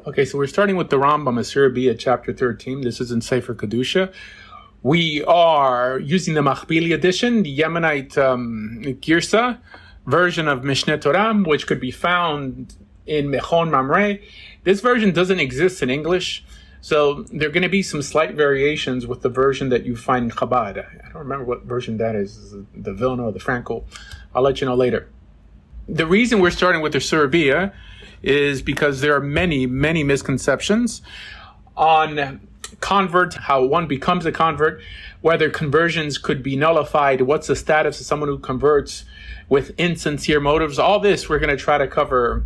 Okay, so we're starting with the Rambam, Issurei, Biah, chapter 13. This is in Sefer Kedusha. We are using the Machbili edition, the Yemenite Girsa version of Mishneh Torah, which could be found in Mechon Mamre. This version doesn't exist in English, so there are going to be some slight variations with the version that you find in Chabad. I don't remember what version that is, the Vilna or the Frankel. I'll let you know later. The reason we're starting with the Issurei Biah is because there are many misconceptions on convert, how one becomes a convert, whether conversions could be nullified, what's the status of someone who converts with insincere motives. All this we're going to try to cover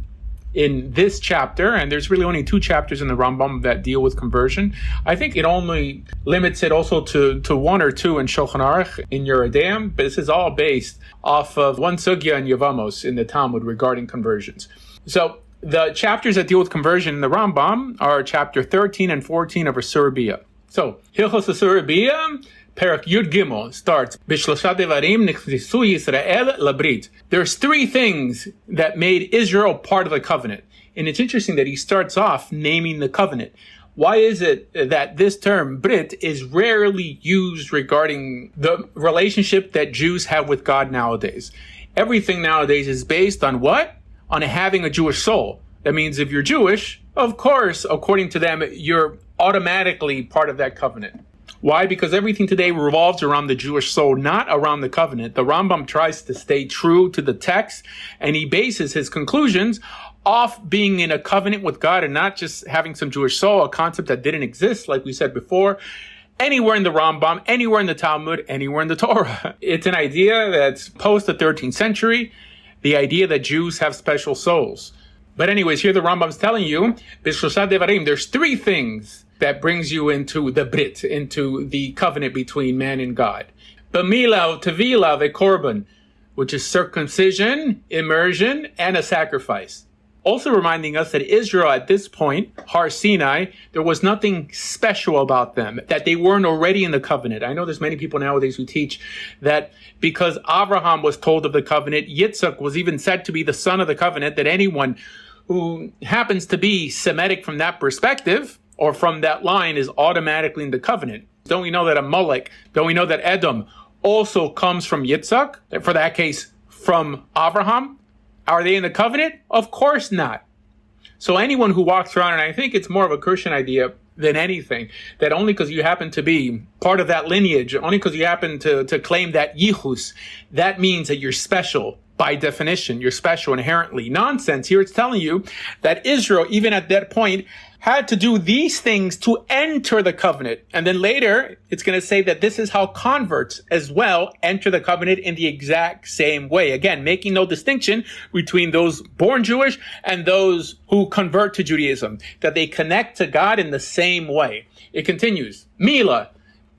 in this chapter, and there's really only 2 chapters in the Rambam that deal with conversion. I think it only limits it also to 1 or 2 in Shulchan Aruch in Yeridam, but this is all based off of one sugya in Yevamos in the Talmud regarding conversions. So the chapters that deal with conversion in the Rambam are chapter 13 and 14 of Issurei Biah. So, Hilchos Issurei Biah, Perak Yud Gimel starts, B'shlosha devarim nichnisu Yisrael labrit. There's 3 things that made Israel part of the covenant. And it's interesting that he starts off naming the covenant. Why is it that this term, Brit, is rarely used regarding the relationship that Jews have with God nowadays? Everything nowadays is based on what? On having a Jewish soul. That means if you're Jewish, of course, according to them, you're automatically part of that covenant. Why? Because everything today revolves around the Jewish soul, not around the covenant. The Rambam tries to stay true to the text, and he bases his conclusions off being in a covenant with God and not just having some Jewish soul, a concept that didn't exist, like we said before, anywhere in the Rambam, anywhere in the Talmud, anywhere in the Torah. It's an idea that's post the 13th century, the idea that Jews have special souls. But anyways, here the Rambam's telling you, B'shlosha devarim, there's 3 things that brings you into the Brit, into the covenant between man and God. B'mila, tevila, ve'korban, which is circumcision, immersion, and a sacrifice. Also reminding us that Israel at this point, Har Sinai, there was nothing special about them, that they weren't already in the covenant. I know there's many people nowadays who teach that because Abraham was told of the covenant, Yitzhak was even said to be the son of the covenant, that anyone who happens to be Semitic from that perspective, or from that line, is automatically in the covenant. Don't we know that Amalek, don't we know that Edom also comes from Yitzhak, for that case, from Abraham? Are they in the covenant? Of course not. So anyone who walks around, and I think it's more of a Christian idea than anything, that only because you happen to be part of that lineage, only because you happen to claim that yichus, that means that you're special. By definition, you're special inherently. Nonsense. Here it's telling you that Israel, even at that point, had to do these things to enter the covenant. And then later, it's going to say that this is how converts as well enter the covenant in the exact same way. Again, making no distinction between those born Jewish and those who convert to Judaism, that they connect to God in the same way. It continues. Mila.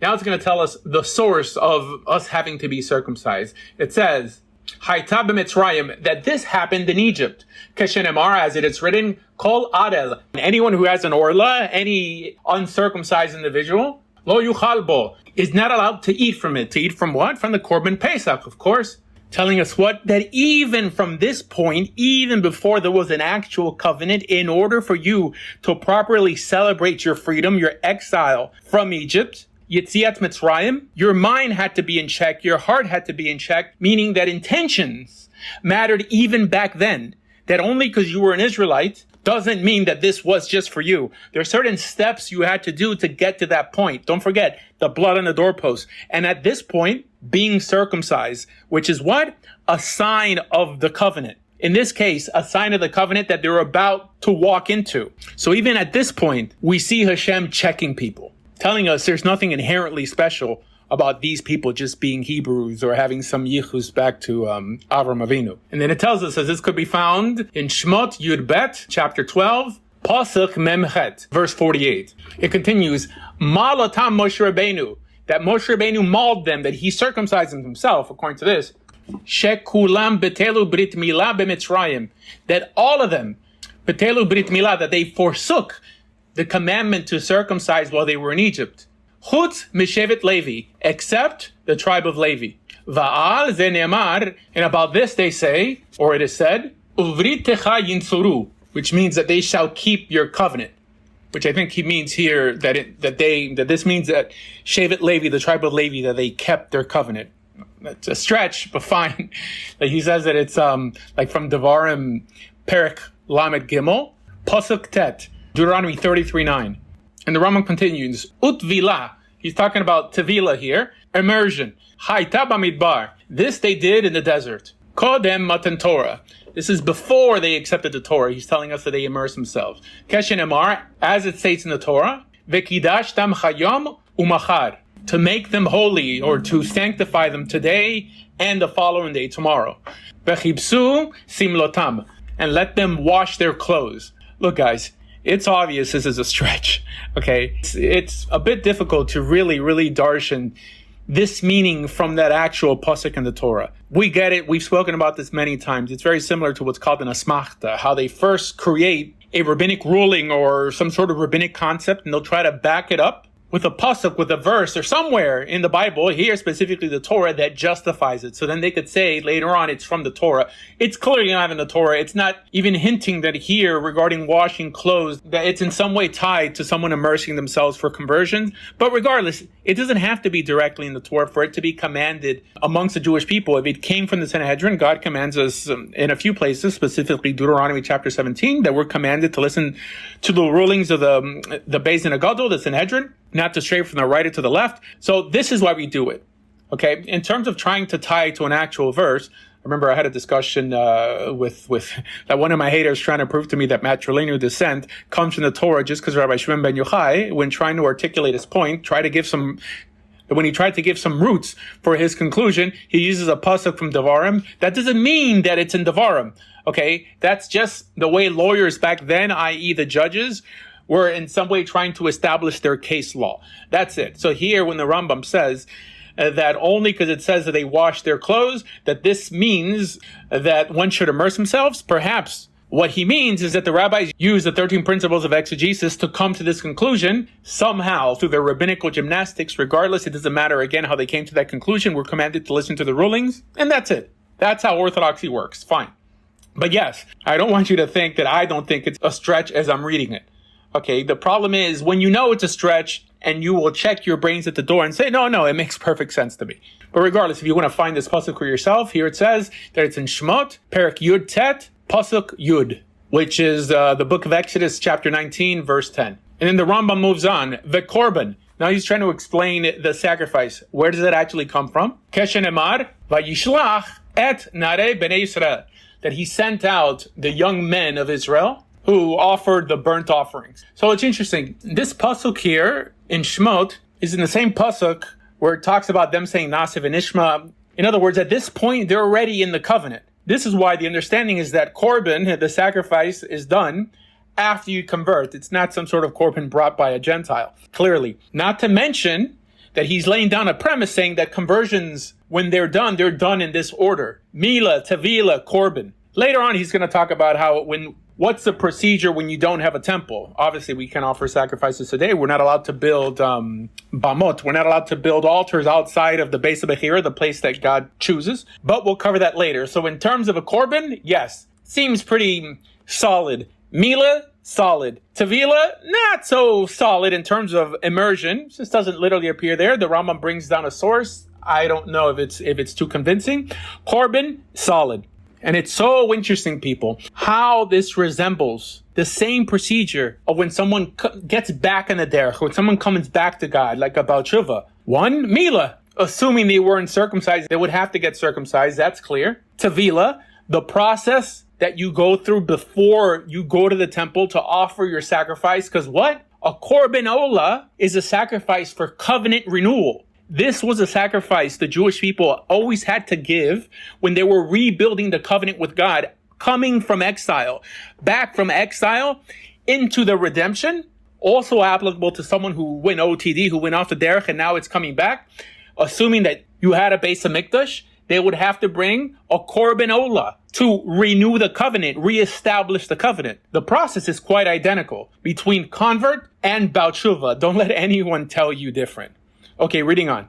Now it's going to tell us the source of us having to be circumcised. It says, Hayta b'Mitzrayim, that this happened in Egypt. Keshenemar, as it is written, Kol Adel, anyone who has an orla, any uncircumcised individual, Lo yuchal bo, is not allowed to eat from it. To eat from what? From the Korban Pesach, of course. Telling us what? That even from this point, even before there was an actual covenant, in order for you to properly celebrate your freedom, your exile from Egypt, Yetziat Mitzrayim, your mind had to be in check, your heart had to be in check, meaning that intentions mattered even back then. That only because you were an Israelite doesn't mean that this was just for you. There are certain steps you had to do to get to that point. Don't forget the blood on the doorpost. And at this point, being circumcised, which is what? A sign of the covenant. In this case, a sign of the covenant that they're about to walk into. So even at this point, we see Hashem checking people, telling us there's nothing inherently special about these people just being Hebrews or having some yichus back to Avram Avinu. And then it tells us, as this could be found in Shmot Yud Bet, chapter 12, Pasuk Memchet, verse 48. It continues, Malatam Moshe Rabbeinu, that Moshe Rabbeinu mauled them, that he circumcised them himself, according to this, Shekulam Betelu Brit Milah B'Mitzrayim, that all of them, Betelu Brit Milah, that they forsook the commandment to circumcise while they were in Egypt. Chutz Mishevet Levi, except the tribe of Levi. Va'al ze ne'amar, and about this they say, or it is said, Uvrit techa yintzuru, which means that they shall keep your covenant, which I think he means here that this means that Shevet Levi, the tribe of Levi, that they kept their covenant. That's a stretch, but fine. Like he says that it's like from Devarim Perek Lamed Gimel, Pasuk Tet, Deuteronomy 33:9. And the Rambam continues, Utvila, he's talking about Tevila here, immersion. Hayta bamidbar, this they did in the desert. Kodem matan Torah, this is before they accepted the Torah. He's telling us that they immerse themselves. Keshen Emar, as it states in the Torah, Vekidashtam chayom umachar, to make them holy or to sanctify them today and the following day, tomorrow. Vechibsu simlotam, and let them wash their clothes. Look, guys, it's obvious this is a stretch, okay? It's a bit difficult to really darshan this meaning from that actual pasuk in the Torah. We get it. We've spoken about this many times. It's very similar to what's called an asmachta, how they first create a rabbinic ruling or some sort of rabbinic concept, and they'll try to back it up with a pasuk, with a verse, or somewhere in the Bible, here specifically the Torah, that justifies it. So then they could say later on it's from the Torah. It's clearly not in the Torah. It's not even hinting that here regarding washing clothes, that it's in some way tied to someone immersing themselves for conversion. But regardless, it doesn't have to be directly in the Torah for it to be commanded amongst the Jewish people. If it came from the Sanhedrin, God commands us in a few places, specifically Deuteronomy chapter 17, that we're commanded to listen to the rulings of the Beis Din Hagadol, the Sanhedrin, not to stray from the right or to the left. So this is why we do it. Okay, in terms of trying to tie to an actual verse, I remember I had a discussion with that one of my haters trying to prove to me that matrilineal descent comes from the Torah just because Rabbi Shimon ben Yochai, when trying to articulate his point, when he tried to give some roots for his conclusion, he uses a pasuk from Devarim. That doesn't mean that it's in Devarim. Okay, that's just the way lawyers back then, i.e. the judges, were in some way trying to establish their case law. That's it. So here, when the Rambam says that only because it says that they wash their clothes, that this means that one should immerse themselves, perhaps what he means is that the rabbis use the 13 principles of exegesis to come to this conclusion somehow through their rabbinical gymnastics. Regardless, it doesn't matter again how they came to that conclusion. We're commanded to listen to the rulings, and that's it. That's how orthodoxy works. Fine. But yes, I don't want you to think that I don't think it's a stretch as I'm reading it. Okay, the problem is when you know it's a stretch and you will check your brains at the door and say, no, it makes perfect sense to me. But regardless, if you want to find this pasuk for yourself, here it says that it's in Shemot, Perek Yud Tet, pasuk Yud, which is the book of Exodus, chapter 19, verse 10. And then the Rambam moves on, the korban. Now he's trying to explain the sacrifice. Where does it actually come from? Keshen Emar, Vayishlach et Nare Bnei Yisrael, that he sent out the young men of Israel who offered the burnt offerings. So it's interesting. This pasuk here in Shemot is in the same pasuk where it talks about them saying Nasiv and Ishma. In other words, at this point, they're already in the covenant. This is why the understanding is that korban, the sacrifice, is done after you convert. It's not some sort of korban brought by a Gentile, clearly. Not to mention that he's laying down a premise saying that conversions, when they're done in this order. Mila, Tevila, korban. Later on, he's going to talk about what's the procedure when you don't have a temple? Obviously, we can offer sacrifices today. We're not allowed to build bamot. We're not allowed to build altars outside of the base of Bechira, the place that God chooses. But we'll cover that later. So in terms of a korban, yes, seems pretty solid. Mila, solid. Tevila, not so solid in terms of immersion. It just doesn't literally appear there. The Rambam brings down a source. I don't know if it's too convincing. Korban, solid. And it's so interesting, people, how this resembles the same procedure of when someone gets back in the derech, when someone comes back to God, like a Baal Tshuva. One, Mila, assuming they weren't circumcised, they would have to get circumcised, that's clear. Tevila, the process that you go through before you go to the temple to offer your sacrifice, because what? A korban olah is a sacrifice for covenant renewal. This was a sacrifice the Jewish people always had to give when they were rebuilding the covenant with God, coming from exile, back from exile into the redemption, also applicable to someone who went OTD, who went off the derech, and now it's coming back. Assuming that you had a Beis HaMikdash, they would have to bring a korban olah to renew the covenant, reestablish the covenant. The process is quite identical between convert and Baal Tshuva. Don't let anyone tell you different. Okay, reading on.